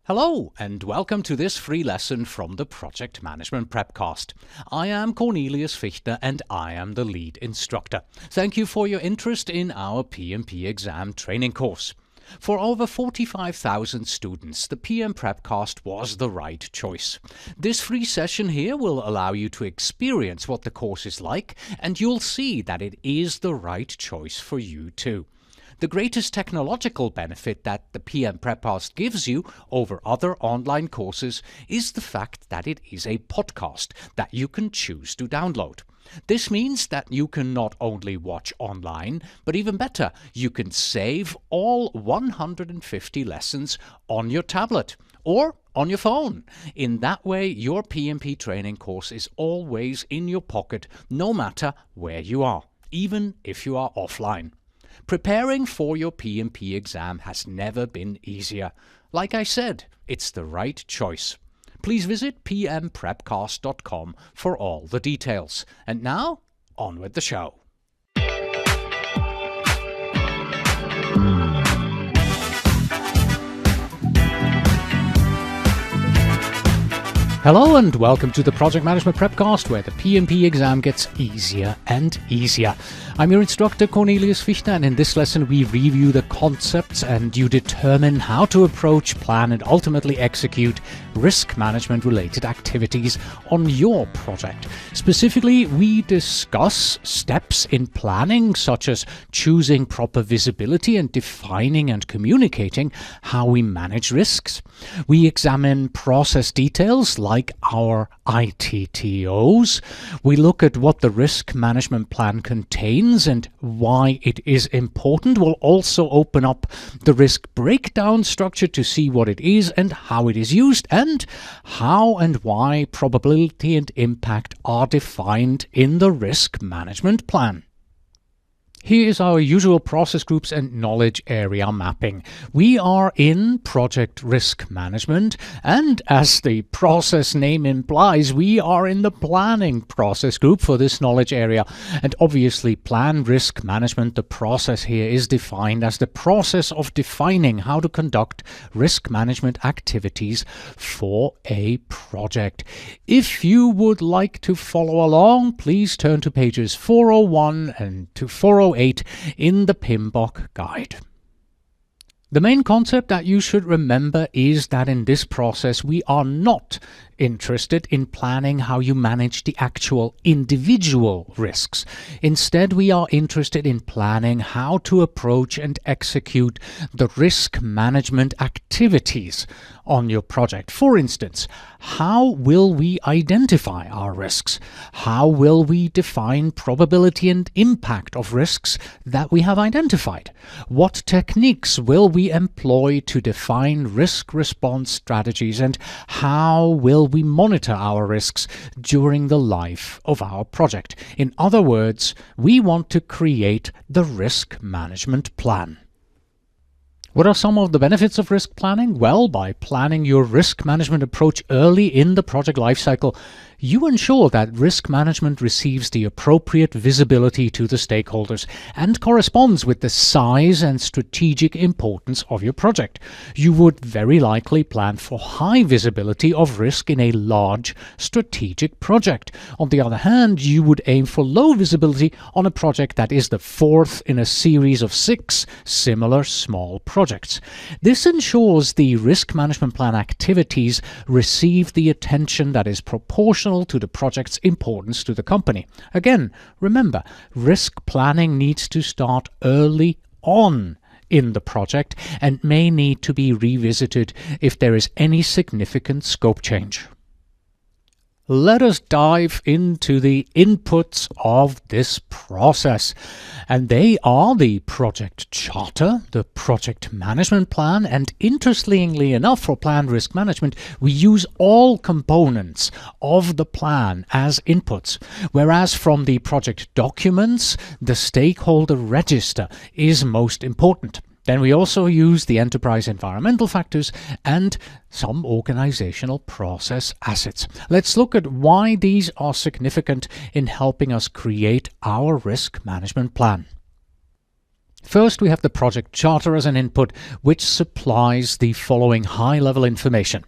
Hello and welcome to this free lesson from the Project Management Prepcast. I am Cornelius Fichtner and I am the lead instructor. Thank you for your interest in our PMP exam training course. For over 45,000 students, the PM Prepcast was the right choice. This free session here will allow you to experience what the course is like, and you'll see that it is the right choice for you too. The greatest technological benefit that the PM Prepcast gives you over other online courses is the fact that it is a podcast that you can choose to download. This means that you can not only watch online, but even better, you can save all 150 lessons on your tablet or on your phone. In that way, your PMP training course is always in your pocket, no matter where you are, even if you are offline. Preparing for your PMP exam has never been easier. Like I said, it's the right choice. Please visit pmprepcast.com for all the details. And now, on with the show. Hello and welcome to the Project Management Prepcast, where the PMP exam gets easier and easier. I'm your instructor Cornelius Fichtner, and in this lesson we review the concepts and you determine how to approach, plan and ultimately execute risk management related activities on your project. Specifically, we discuss steps in planning such as choosing proper visibility and defining and communicating how we manage risks. We examine process details like our ITTOs. We look at what the risk management plan contains and why it is important. We'll also open up the risk breakdown structure to see what it is and how it is used, and how and why probability and impact are defined in the risk management plan. Here is our usual process groups and knowledge area mapping. We are in project risk management, and as the process name implies, we are in the planning process group for this knowledge area. And obviously, plan risk management, the process here is defined as the process of defining how to conduct risk management activities for a project. If you would like to follow along, please turn to pages 401 and to 408 in the PMBOK guide. The main concept that you should remember is that in this process we are not interested in planning how you manage the actual individual risks. Instead, we are interested in planning how to approach and execute the risk management activities on your project. For instance, how will we identify our risks? How will we define probability and impact of risks that we have identified? What techniques will we employ to define risk response strategies, and how will we monitor our risks during the life of our project? In other words, we want to create the risk management plan. What are some of the benefits of risk planning? Well, by planning your risk management approach early in the project lifecycle, you ensure that risk management receives the appropriate visibility to the stakeholders and corresponds with the size and strategic importance of your project. You would very likely plan for high visibility of risk in a large strategic project. On the other hand, you would aim for low visibility on a project that is the fourth in a series of 6 similar small projects. This ensures the risk management plan activities receive the attention that is proportional to the project's importance to the company. Again, remember, risk planning needs to start early on in the project and may need to be revisited if there is any significant scope change. Let us dive into the inputs of this process. And they are the project charter, the project management plan, and interestingly enough, for plan risk management, we use all components of the plan as inputs. Whereas from the project documents, the stakeholder register is most important. Then we also use the enterprise environmental factors and some organizational process assets. Let's look at why these are significant in helping us create our risk management plan. First, we have the project charter as an input, which supplies the following high-level information.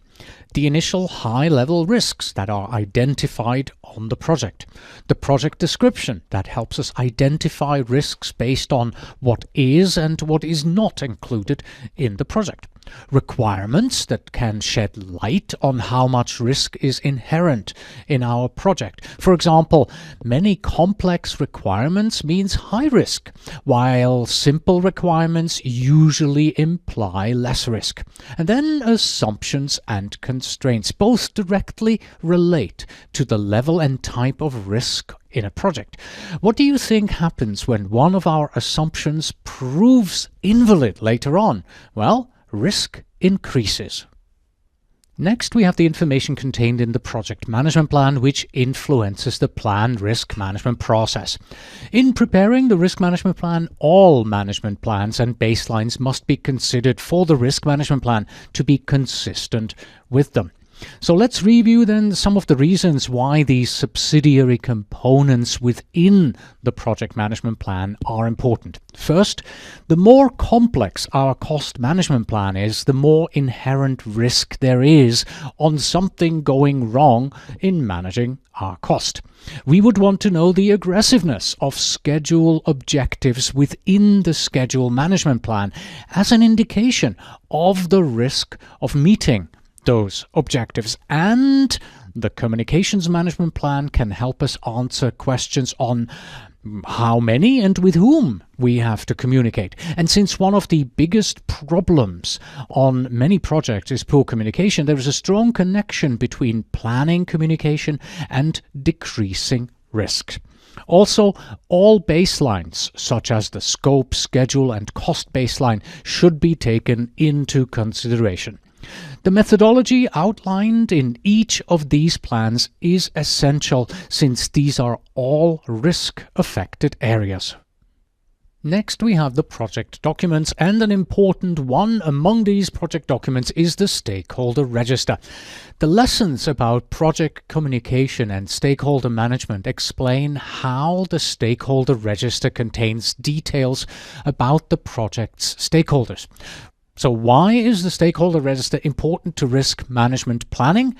The initial high-level risks that are identified on the project. The project description that helps us identify risks based on what is and what is not included in the project. Requirements that can shed light on how much risk is inherent in our project. For example, many complex requirements means high risk, while simple requirements usually imply less risk. And then assumptions and constraints both directly relate to the level and type of risk in a project. What do you think happens when one of our assumptions proves invalid later on? Well, risk increases. Next, we have the information contained in the project management plan, which influences the planned risk management process. In preparing the risk management plan, all management plans and baselines must be considered for the risk management plan to be consistent with them. So let's review then some of the reasons why these subsidiary components within the project management plan are important. First, the more complex our cost management plan is, the more inherent risk there is on something going wrong in managing our cost. We would want to know the aggressiveness of schedule objectives within the schedule management plan as an indication of the risk of meeting those objectives, and the communications management plan can help us answer questions on how many and with whom we have to communicate. And since one of the biggest problems on many projects is poor communication, there is a strong connection between planning communication and decreasing risk. Also, all baselines, such as the scope, schedule, and cost baseline, should be taken into consideration. The methodology outlined in each of these plans is essential, since these are all risk-affected areas. Next, we have the project documents, and an important one among these project documents is the stakeholder register. The lessons about project communication and stakeholder management explain how the stakeholder register contains details about the project's stakeholders. So why is the stakeholder register important to risk management planning?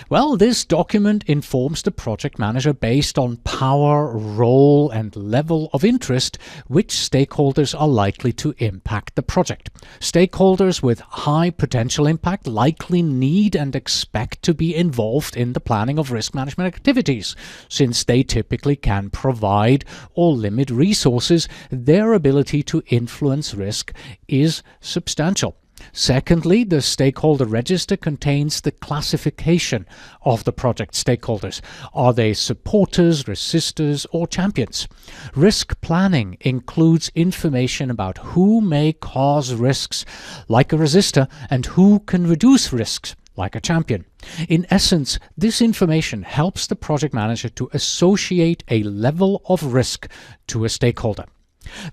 Well, this document informs the project manager based on power, role, and level of interest which stakeholders are likely to impact the project. Stakeholders with high potential impact likely need and expect to be involved in the planning of risk management activities. Since they typically can provide or limit resources, their ability to influence risk is substantial. Secondly, the stakeholder register contains the classification of the project stakeholders. Are they supporters, resistors, or champions? Risk planning includes information about who may cause risks, like a resistor, and who can reduce risks, like a champion. In essence, this information helps the project manager to associate a level of risk to a stakeholder.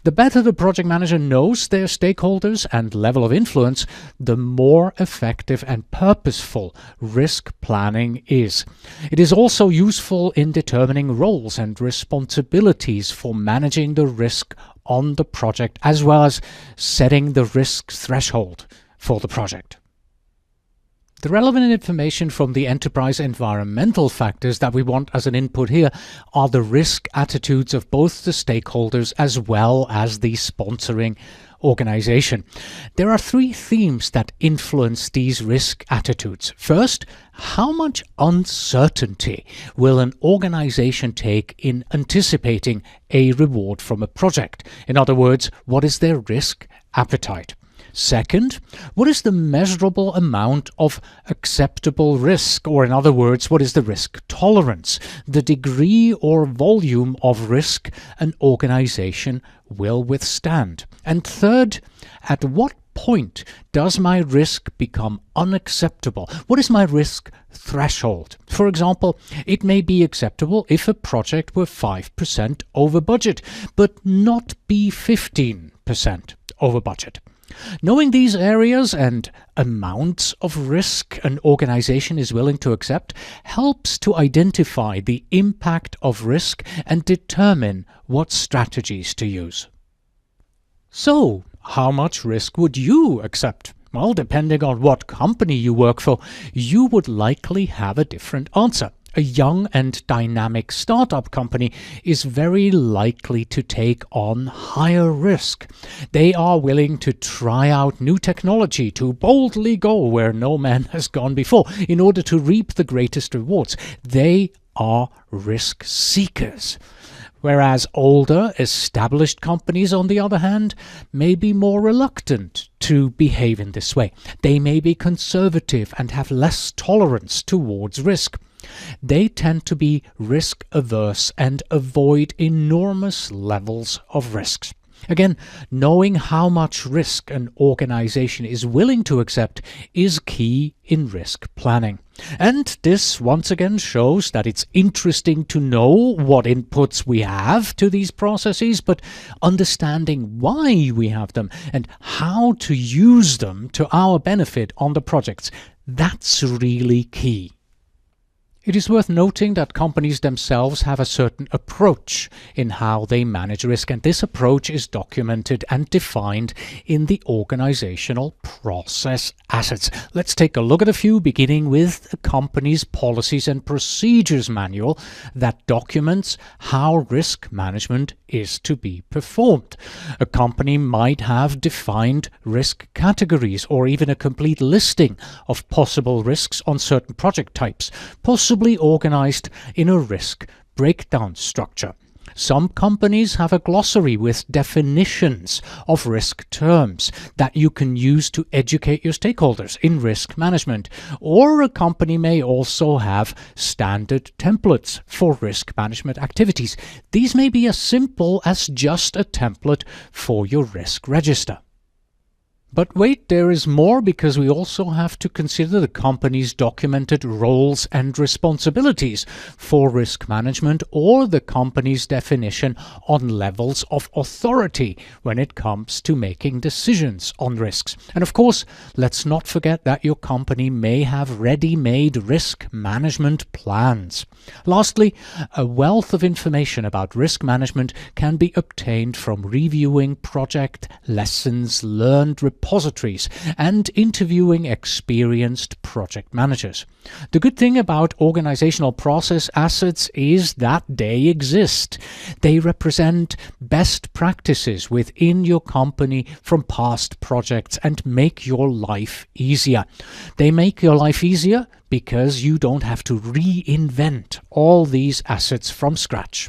The better the project manager knows their stakeholders and level of influence, the more effective and purposeful risk planning is. It is also useful in determining roles and responsibilities for managing the risk on the project, as well as setting the risk threshold for the project. The relevant information from the enterprise environmental factors that we want as an input here are the risk attitudes of both the stakeholders as well as the sponsoring organization. There are three themes that influence these risk attitudes. First, how much uncertainty will an organization take in anticipating a reward from a project? In other words, what is their risk appetite? Second, what is the measurable amount of acceptable risk, or in other words, what is the risk tolerance, the degree or volume of risk an organization will withstand? And third, at what point does my risk become unacceptable? What is my risk threshold? For example, it may be acceptable if a project were 5% over budget, but not be 15% over budget. Knowing these areas and amounts of risk an organization is willing to accept helps to identify the impact of risk and determine what strategies to use. So, how much risk would you accept? Well, depending on what company you work for, you would likely have a different answer. A young and dynamic startup company is very likely to take on higher risk. They are willing to try out new technology, to boldly go where no man has gone before in order to reap the greatest rewards. They are risk seekers. Whereas older, established companies, on the other hand, may be more reluctant to behave in this way. They may be conservative and have less tolerance towards risk. They tend to be risk-averse and avoid enormous levels of risks. Again, knowing how much risk an organization is willing to accept is key in risk planning. And this once again shows that it's interesting to know what inputs we have to these processes, but understanding why we have them and how to use them to our benefit on the projects, that's really key. It is worth noting that companies themselves have a certain approach in how they manage risk, and this approach is documented and defined in the organizational process assets. Let's take a look at a few, beginning with the company's policies and procedures manual that documents how risk management is to be performed. A company might have defined risk categories or even a complete listing of possible risks on certain project types, possibly organized in a risk breakdown structure. Some companies have a glossary with definitions of risk terms that you can use to educate your stakeholders in risk management. Or a company may also have standard templates for risk management activities. These may be as simple as just a template for your risk register. But wait, there is more, because we also have to consider the company's documented roles and responsibilities for risk management, or the company's definition on levels of authority when it comes to making decisions on risks. And of course, let's not forget that your company may have ready-made risk management plans. Lastly, a wealth of information about risk management can be obtained from reviewing project lessons learned repositories and interviewing experienced project managers. The good thing about organizational process assets is that they exist. They represent best practices within your company from past projects and make your life easier. They make your life easier because you don't have to reinvent all these assets from scratch.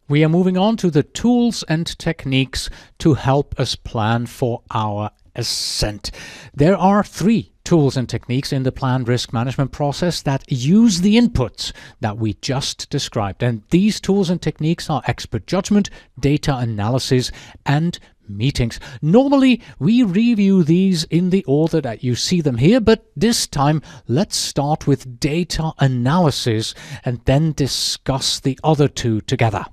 We are moving on to the tools and techniques to help us plan for our ascent. There are 3 tools and techniques in the planned risk management process that use the inputs that we just described. And these tools and techniques are expert judgment, data analysis, and meetings. Normally, we review these in the order that you see them here, but this time, let's start with data analysis and then discuss the other 2 together.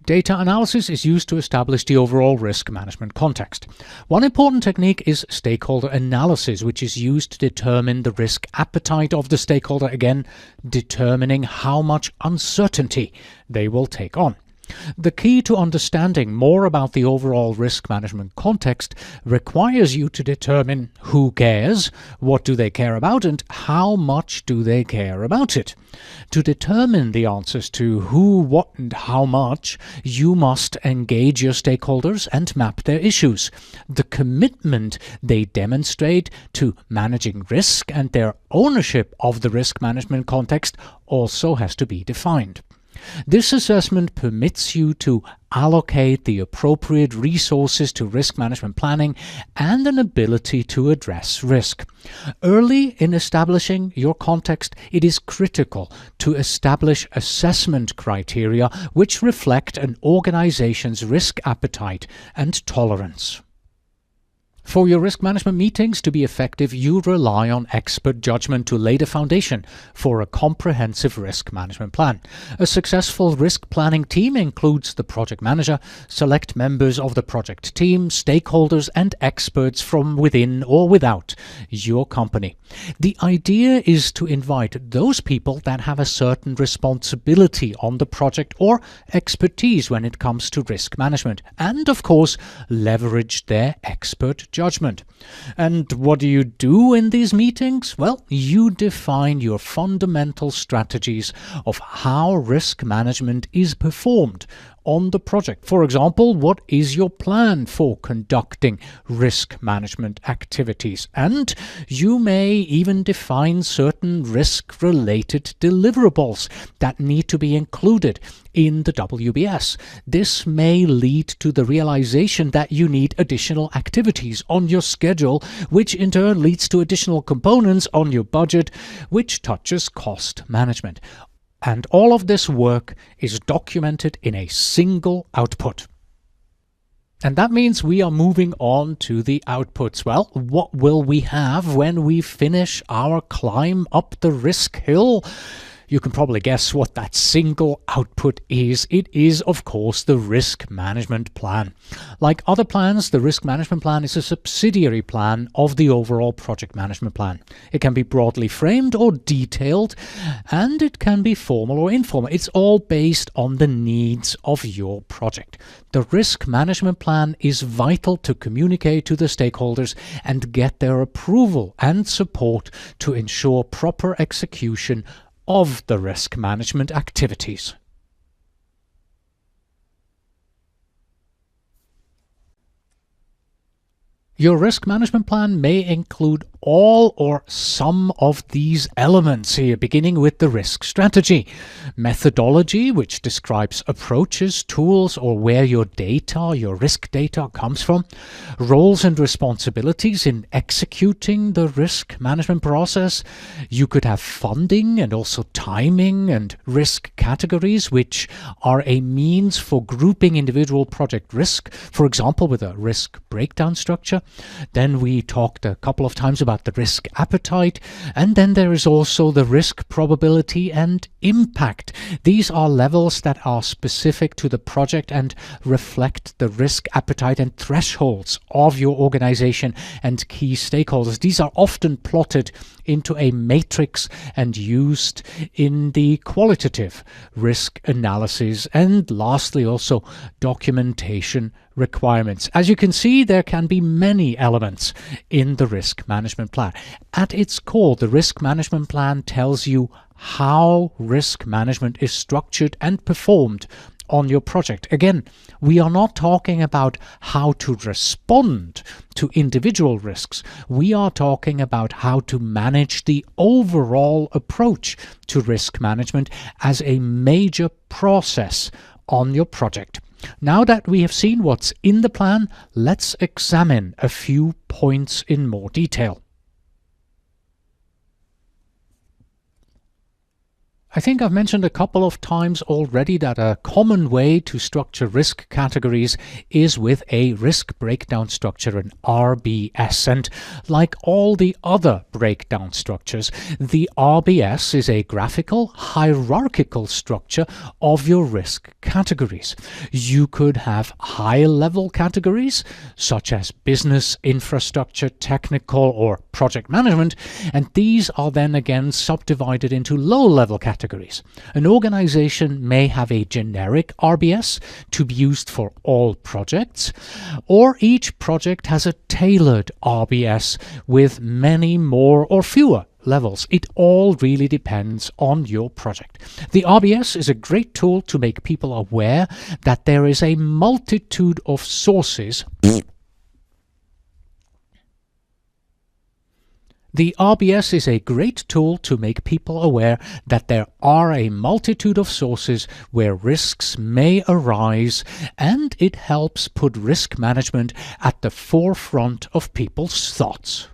Data analysis is used to establish the overall risk management context. One important technique is stakeholder analysis, which is used to determine the risk appetite of the stakeholder, again, determining how much uncertainty they will take on. The key to understanding more about the overall risk management context requires you to determine who cares, what do they care about, and how much do they care about it. To determine the answers to who, what, and how much, you must engage your stakeholders and map their issues. The commitment they demonstrate to managing risk and their ownership of the risk management context also has to be defined. This assessment permits you to allocate the appropriate resources to risk management planning and an ability to address risk. Early in establishing your context, it is critical to establish assessment criteria which reflect an organization's risk appetite and tolerance. For your risk management meetings to be effective, you rely on expert judgment to lay the foundation for a comprehensive risk management plan. A successful risk planning team includes the project manager, select members of the project team, stakeholders, and experts from within or without your company. The idea is to invite those people that have a certain responsibility on the project or expertise when it comes to risk management, and of course, leverage their expert judgment. And what do you do in these meetings? Well, you define your fundamental strategies of how risk management is performed on the project. For example, what is your plan for conducting risk management activities? And you may even define certain risk-related deliverables that need to be included in the WBS. This may lead to the realization that you need additional activities on your schedule, which in turn leads to additional components on your budget, which touches cost management. And all of this work is documented in a single output. And that means we are moving on to the outputs. Well, what will we have when we finish our climb up the risk hill? You can probably guess what that single output is. It is, of course, the risk management plan. Like other plans, the risk management plan is a subsidiary plan of the overall project management plan. It can be broadly framed or detailed, and it can be formal or informal. It's all based on the needs of your project. The risk management plan is vital to communicate to the stakeholders and get their approval and support to ensure proper execution of the risk management activities. Your risk management plan may include all or some of these elements here, beginning with the risk strategy. Methodology, which describes approaches, tools, or where your data, your risk data comes from. Roles and responsibilities in executing the risk management process. You could have funding and also timing and risk categories, which are a means for grouping individual project risk, for example, with a risk breakdown structure. Then we talked a couple of times about the risk appetite, and then there is also the risk probability and impact. These are levels that are specific to the project and reflect the risk appetite and thresholds of your organization and key stakeholders. These are often plotted into a matrix and used in the qualitative risk analysis, and lastly also documentation requirements. As you can see, there can be many elements in the risk management plan. At its core, the risk management plan tells you how risk management is structured and performed on your project. Again, we are not talking about how to respond to individual risks. We are talking about how to manage the overall approach to risk management as a major process on your project. Now that we have seen what's in the plan, let's examine a few points in more detail. I think I've mentioned a couple of times already that a common way to structure risk categories is with a risk breakdown structure, an RBS. And like all the other breakdown structures, the RBS is a graphical, hierarchical structure of your risk categories. You could have high-level categories, such as business, infrastructure, technical, or project management, and these are then again subdivided into low-level categories. An organization may have a generic RBS to be used for all projects, or each project has a tailored RBS with many more or fewer levels. It all really depends on your project. The RBS is a great tool to make people aware that there is a multitude of sources. The RBS is a great tool to make people aware that there are a multitude of sources where risks may arise, and it helps put risk management at the forefront of people's thoughts.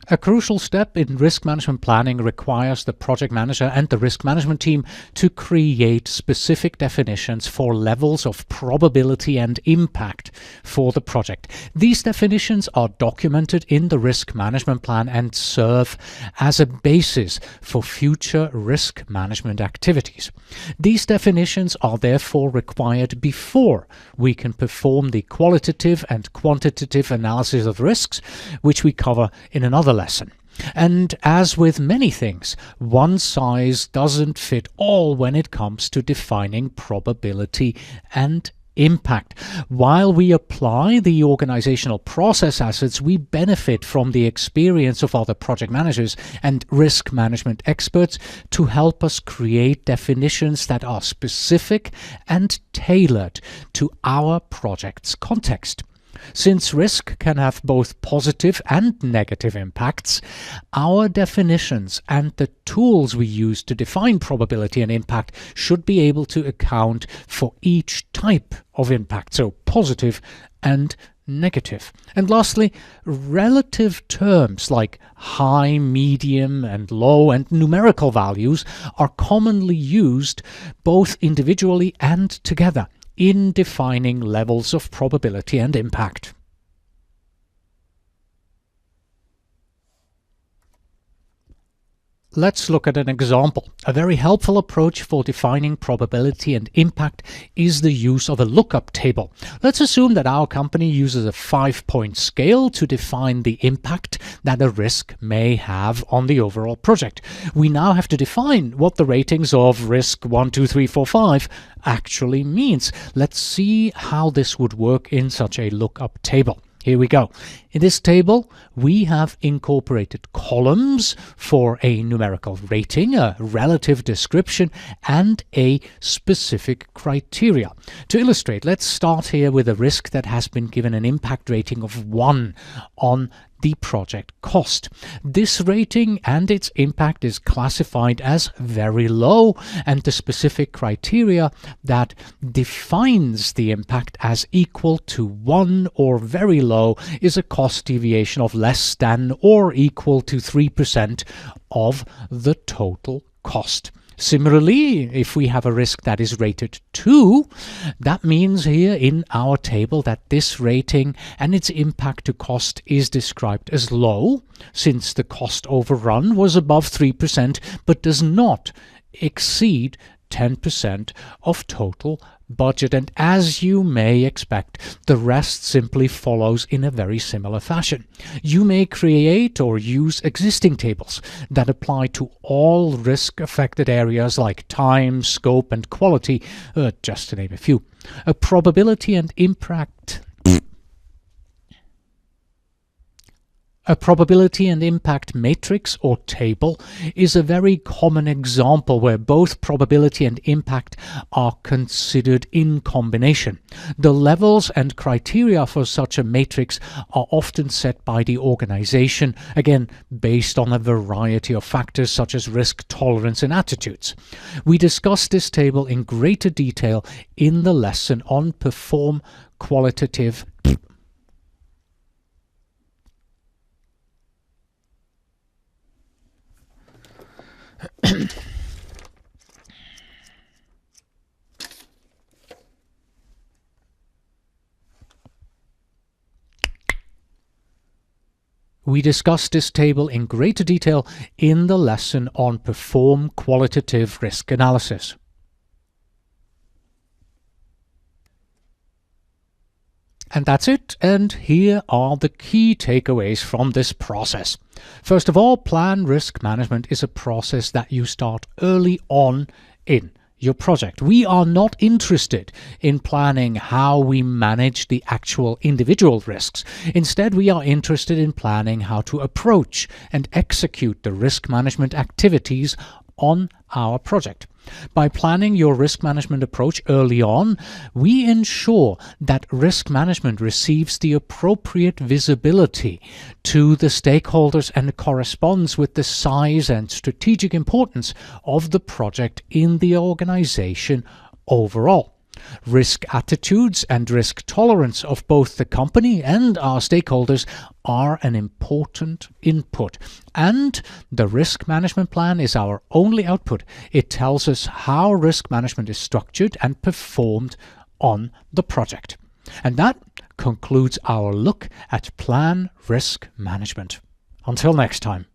A crucial step in risk management planning requires the project manager and the risk management team to create specific definitions for levels of probability and impact for the project. These definitions are documented in the risk management plan and serve as a basis for future risk management activities. These definitions are therefore required before we can perform the qualitative and quantitative analysis of risks, which we cover in another lesson. And as with many things, one size doesn't fit all when it comes to defining probability and impact. While we apply the organizational process assets, we benefit from the experience of other project managers and risk management experts to help us create definitions that are specific and tailored to our project's context. Since risk can have both positive and negative impacts, our definitions and the tools we use to define probability and impact should be able to account for each type of impact, so positive and negative. And lastly, relative terms like high, medium, and low, and numerical values are commonly used both individually and together in defining levels of probability and impact. Let's look at an example. A very helpful approach for defining probability and impact is the use of a lookup table. Let's assume that our company uses a 5-point scale to define the impact that a risk may have on the overall project. We now have to define what the ratings of risk 1, 2, 3, 4, 5 actually means. Let's see how this would work in such a lookup table. Here we go. In this table, we have incorporated columns for a numerical rating, a relative description, and a specific criteria. To illustrate, let's start here with a risk that has been given an impact rating of 1 on the project cost. This rating and its impact is classified as very low, and the specific criteria that defines the impact as equal to 1 or very low is a cost deviation of less than or equal to 3% of the total cost. Similarly, if we have a risk that is rated 2, that means here in our table that this rating and its impact to cost is described as low, since the cost overrun was above 3% but does not exceed 10% of total budget. And as you may expect, the rest simply follows in a very similar fashion. You may create or use existing tables that apply to all risk-affected areas like time, scope, and quality, just to name a few. A probability and impact matrix or table is a very common example where both probability and impact are considered in combination. The levels and criteria for such a matrix are often set by the organization, again based on a variety of factors such as risk tolerance and attitudes. We discussed this table in greater detail in the lesson on perform qualitative We discussed this table in greater detail in the lesson on perform qualitative risk analysis. And that's it, and here are the key takeaways from this process. First of all, plan risk management is a process that you start early on in your project. We are not interested in planning how we manage the actual individual risks. Instead, we are interested in planning how to approach and execute the risk management activities on our project. By planning your risk management approach early on, we ensure that risk management receives the appropriate visibility to the stakeholders and corresponds with the size and strategic importance of the project in the organization overall. Risk attitudes and risk tolerance of both the company and our stakeholders are an important input. And the risk management plan is our only output. It tells us how risk management is structured and performed on the project. And that concludes our look at plan risk management. Until next time.